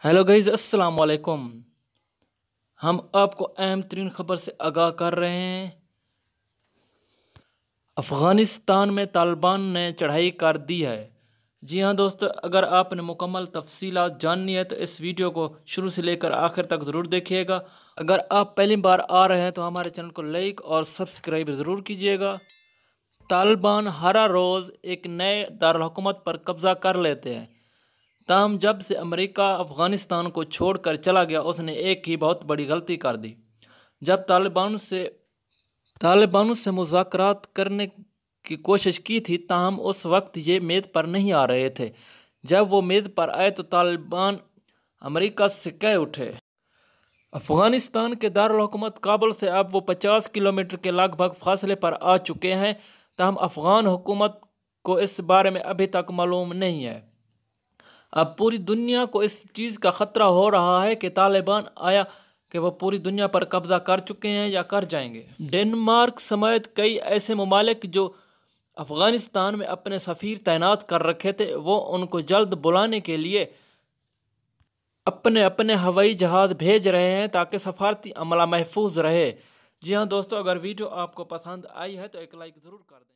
Hello guys, अस्सलाम वालेकुम। हम आपको अहम तरीन खबर से आगाह कर रहे हैं। अफ़ग़ानिस्तान में तालिबान ने चढ़ाई कर दी है। जी हाँ दोस्तों, अगर आपने मुकम्मल तफसीलात जाननी है तो इस वीडियो को शुरू से लेकर आखिर तक ज़रूर देखिएगा। अगर आप पहली बार आ रहे हैं तो हमारे चैनल को लाइक और सब्सक्राइब ज़रूर कीजिएगा। तालिबान हर रोज़ एक नए दारुल-हुकूमत पर कब्ज़ा कर लेते हैं। ताहम जब से अमेरिका अफ़ग़ानिस्तान को छोड़कर चला गया, उसने एक ही बहुत बड़ी गलती कर दी। जब तालिबान से मुज़ाकरात करने की कोशिश की थी, ताहम उस वक्त ये मेज़ पर नहीं आ रहे थे। जब वो मेज़ पर आए तो तालिबान अमेरिका से कह उठे। अफ़ग़ानिस्तान के दारुल हुकूमत काबुल से अब वो 50 किलोमीटर के लगभग फासले पर आ चुके हैं। ताहम अफ़ग़ान हुकूमत को इस बारे में अभी तक मालूम नहीं है। अब पूरी दुनिया को इस चीज़ का ख़तरा हो रहा है कि तालिबान आया कि वो पूरी दुनिया पर कब्ज़ा कर चुके हैं या कर जाएंगे। डेनमार्क समेत कई ऐसे ममालिक जो अफ़ग़ानिस्तान में अपने सफ़ीर तैनात कर रखे थे, वो उनको जल्द बुलाने के लिए अपने अपने हवाई जहाज़ भेज रहे हैं ताकि सफारती अमला महफूज रहे। जी हाँ दोस्तों, अगर वीडियो आपको पसंद आई है तो एक लाइक ज़रूर कर दें।